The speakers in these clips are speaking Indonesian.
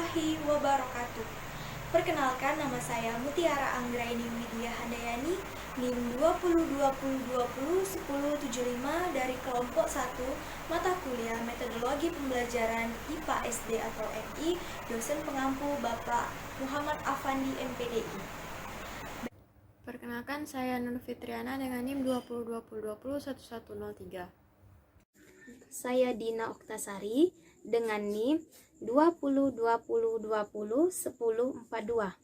warahmatullahi wabarakatuh. Perkenalkan, nama saya Mutiara Anggraini Widya Handayani, NIM 2020201075 dari kelompok 1 mata kuliah Metodologi Pembelajaran IPA SD atau MI, dosen pengampu Bapak Muhammad Afandi MPDI. Perkenalkan, saya Nur Fitriana dengan NIM 2020201103. Saya Dina Oktasari dengan NIM 2020201042.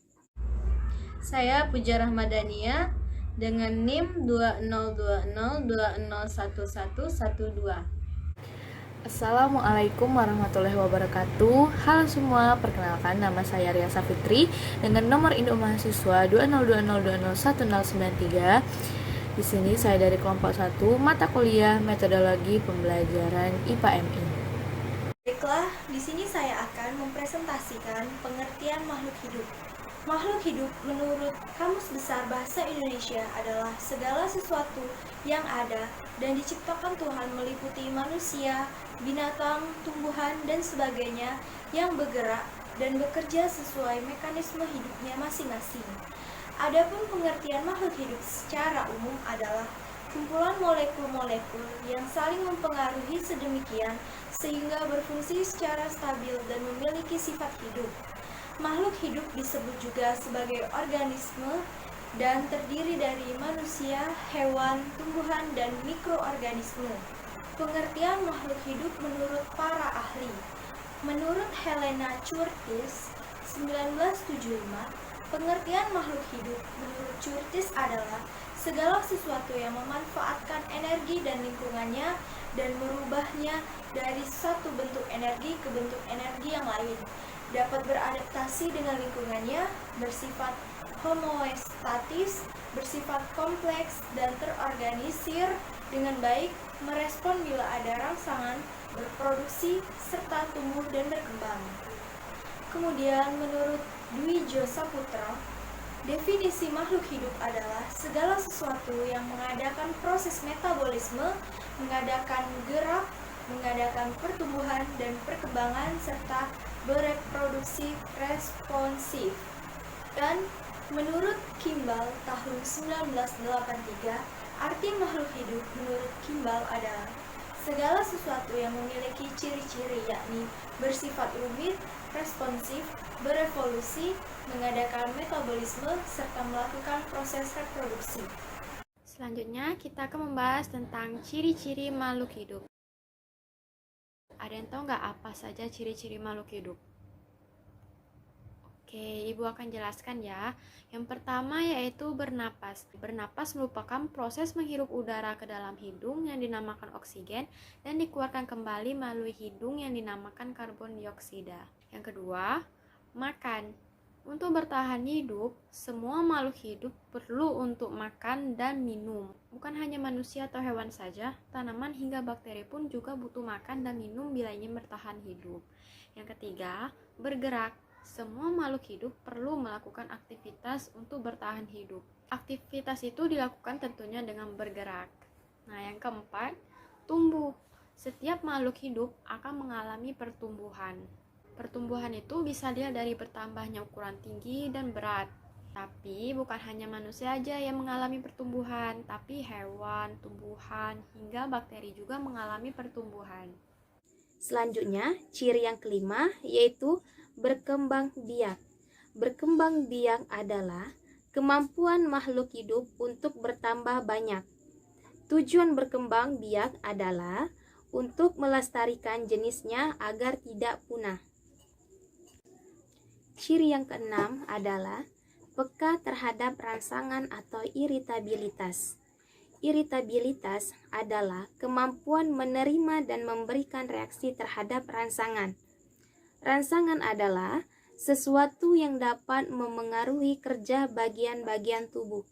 Saya Puja Rahmadania dengan NIM 202020111112. Assalamualaikum warahmatullahi wabarakatuh. Halo semua, perkenalkan nama saya Riasa Fitri dengan nomor induk mahasiswa 2020201093. Di sini saya dari kelompok 1 mata kuliah Metodologi Pembelajaran IPA MI. Baiklah, di sini saya akan mempresentasikan pengertian makhluk hidup. Makhluk hidup menurut Kamus Besar Bahasa Indonesia adalah segala sesuatu yang ada dan diciptakan Tuhan meliputi manusia, binatang, tumbuhan, dan sebagainya yang bergerak dan bekerja sesuai mekanisme hidupnya masing-masing. Adapun pengertian makhluk hidup secara umum adalah kumpulan molekul-molekul yang saling mempengaruhi sedemikian sehingga berfungsi secara stabil dan memiliki sifat hidup. Makhluk hidup disebut juga sebagai organisme dan terdiri dari manusia, hewan, tumbuhan, dan mikroorganisme. Pengertian makhluk hidup menurut para ahli. Menurut Helena Curtis, 1975, pengertian makhluk hidup menurut Curtis adalah segala sesuatu yang memanfaatkan energi dan lingkungannya dan merubahnya dari satu bentuk energi ke bentuk energi yang lain, dapat beradaptasi dengan lingkungannya, bersifat homoestatis, bersifat kompleks dan terorganisir dengan baik, merespon bila ada rangsangan, berproduksi, serta tumbuh dan berkembang. Kemudian menurut Dwi Jo Saputra, definisi makhluk hidup adalah segala sesuatu yang mengadakan proses metabolisme, mengadakan gerak, mengadakan pertumbuhan dan perkembangan, serta bereproduksi responsif. Dan menurut Kimball tahun 1983, arti makhluk hidup menurut Kimball adalah segala sesuatu yang memiliki ciri-ciri yakni bersifat rumit, responsif, berevolusi, mengadakan metabolisme, serta melakukan proses reproduksi. Selanjutnya, kita akan membahas tentang ciri-ciri makhluk hidup. Ada yang tahu nggak apa saja ciri-ciri makhluk hidup? Oke, Ibu akan jelaskan ya. Yang pertama yaitu bernapas. Bernapas merupakan proses menghirup udara ke dalam hidung yang dinamakan oksigen dan dikeluarkan kembali melalui hidung yang dinamakan karbon dioksida. Yang kedua, makan. Untuk bertahan hidup, semua makhluk hidup perlu untuk makan dan minum. Bukan hanya manusia atau hewan saja, tanaman hingga bakteri pun juga butuh makan dan minum bila ingin bertahan hidup. Yang ketiga, bergerak. Semua makhluk hidup perlu melakukan aktivitas untuk bertahan hidup. Aktivitas itu dilakukan tentunya dengan bergerak. Nah, yang keempat, tumbuh. Setiap makhluk hidup akan mengalami pertumbuhan. Pertumbuhan itu bisa dilihat dari bertambahnya ukuran tinggi dan berat. Tapi bukan hanya manusia saja yang mengalami pertumbuhan, tapi hewan, tumbuhan, hingga bakteri juga mengalami pertumbuhan. Selanjutnya, ciri yang kelima yaitu berkembang biak. Berkembang biak adalah kemampuan makhluk hidup untuk bertambah banyak. Tujuan berkembang biak adalah untuk melestarikan jenisnya agar tidak punah. Ciri yang keenam adalah peka terhadap rangsangan atau iritabilitas. Iritabilitas adalah kemampuan menerima dan memberikan reaksi terhadap rangsangan. Rangsangan adalah sesuatu yang dapat memengaruhi kerja bagian-bagian tubuh.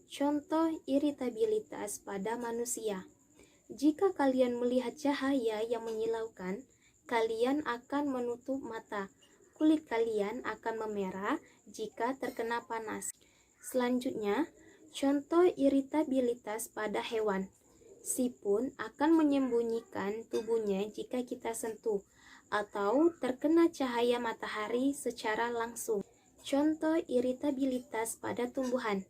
Contoh iritabilitas pada manusia. Jika kalian melihat cahaya yang menyilaukan, kalian akan menutup mata. Kulit kalian akan memerah jika terkena panas. Selanjutnya, contoh iritabilitas pada hewan. Si pun akan menyembunyikan tubuhnya jika kita sentuh atau terkena cahaya matahari secara langsung. Contoh iritabilitas pada tumbuhan.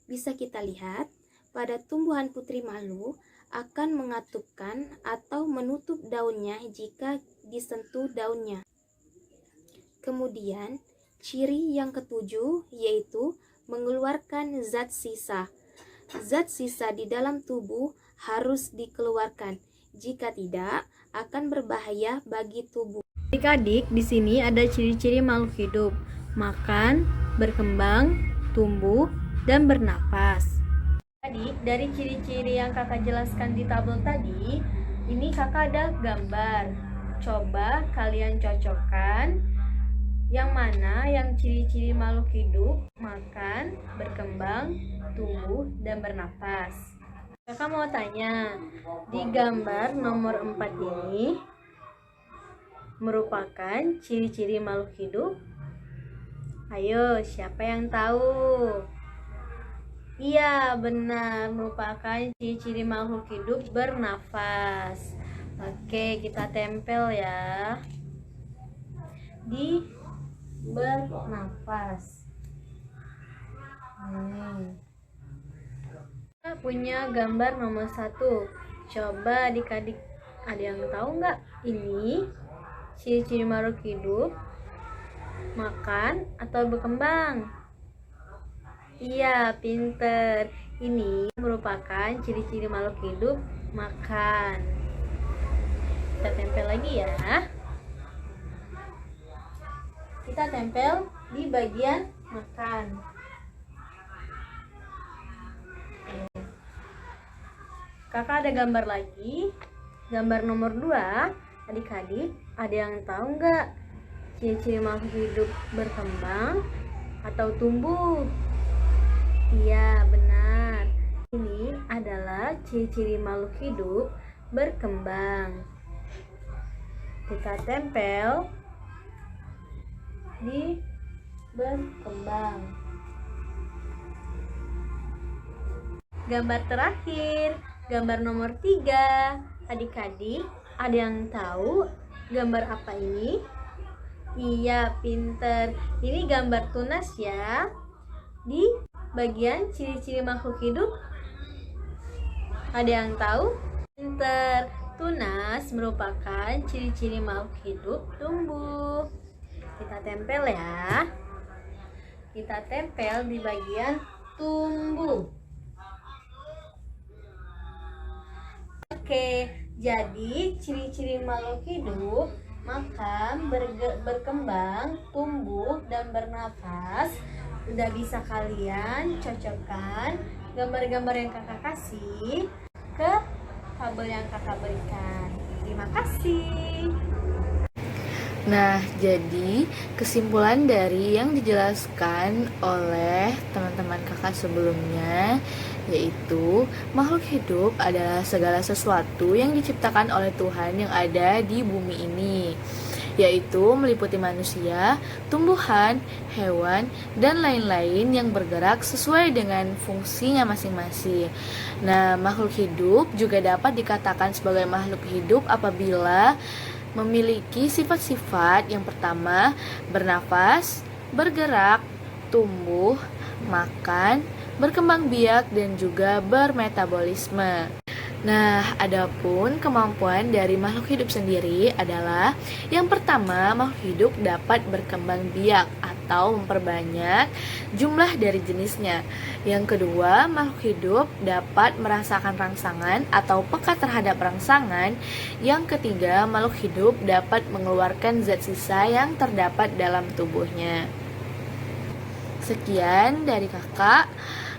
Bisa kita lihat, pada tumbuhan putri malu akan mengatupkan atau menutup daunnya jika disentuh daunnya. Kemudian, ciri yang ketujuh yaitu mengeluarkan zat sisa. Zat sisa di dalam tubuh harus dikeluarkan. Jika tidak, akan berbahaya bagi tubuh. Adik-adik, di sini ada ciri-ciri makhluk hidup: makan, berkembang, tumbuh, dan bernapas. Adik, dari ciri-ciri yang kakak jelaskan di tabel tadi, ini kakak ada gambar. Coba kalian cocokkan yang mana yang ciri-ciri makhluk hidup, makan, berkembang, tumbuh, dan bernapas. Kakak mau tanya, di gambar nomor 4 ini merupakan ciri-ciri makhluk hidup? Ayo, siapa yang tahu? Iya, benar, merupakan ciri-ciri makhluk hidup bernafas. Oke, kita tempel ya. Di bernafas. Kita punya gambar nomor 1. Coba adik-adik, ada yang tahu nggak ini ciri-ciri makhluk hidup, makan atau berkembang? Iya, pinter. Ini merupakan ciri-ciri makhluk hidup, makan. Kita tempel lagi ya. Kita tempel di bagian makan. Kakak ada gambar lagi. Gambar nomor 2. Adik-adik, ada yang tahu nggak ciri-ciri makhluk hidup berkembang atau tumbuh? Iya, benar. Ini adalah ciri-ciri makhluk hidup berkembang. Kita tempel di berkembang. Gambar terakhir, gambar nomor 3. Adik-adik, ada yang tahu gambar apa ini? Iya, pinter. Ini gambar tunas ya. Di bagian ciri-ciri makhluk hidup, ada yang tahu? Pinter. Tunas merupakan ciri-ciri makhluk hidup tumbuh. Kita tempel ya. Kita tempel di bagian tumbuh. Oke, jadi ciri-ciri makhluk hidup, makan, berkembang, tumbuh, dan bernafas udah bisa kalian cocokkan gambar-gambar yang kakak kasih ke tabel yang kakak berikan. Terima kasih. Nah, jadi kesimpulan dari yang dijelaskan oleh teman-teman kakak sebelumnya yaitu makhluk hidup adalah segala sesuatu yang diciptakan oleh Tuhan yang ada di bumi ini, yaitu meliputi manusia, tumbuhan, hewan, dan lain-lain yang bergerak sesuai dengan fungsinya masing-masing. Nah, makhluk hidup juga dapat dikatakan sebagai makhluk hidup apabila memiliki sifat-sifat yang pertama, bernafas, bergerak, tumbuh, makan, berkembang biak, dan juga bermetabolisme. Nah, adapun kemampuan dari makhluk hidup sendiri adalah yang pertama, makhluk hidup dapat berkembang biak atau memperbanyak jumlah dari jenisnya. Yang kedua, makhluk hidup dapat merasakan rangsangan atau peka terhadap rangsangan. Yang ketiga, makhluk hidup dapat mengeluarkan zat sisa yang terdapat dalam tubuhnya. Sekian dari kakak.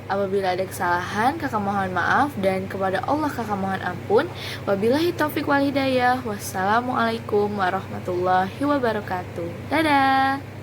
Apabila ada kesalahan, kakak mohon maaf, dan kepada Allah kakak mohon ampun. Wabillahi taufik wal hidayah. Wassalamualaikum warahmatullahi wabarakatuh. Dadah.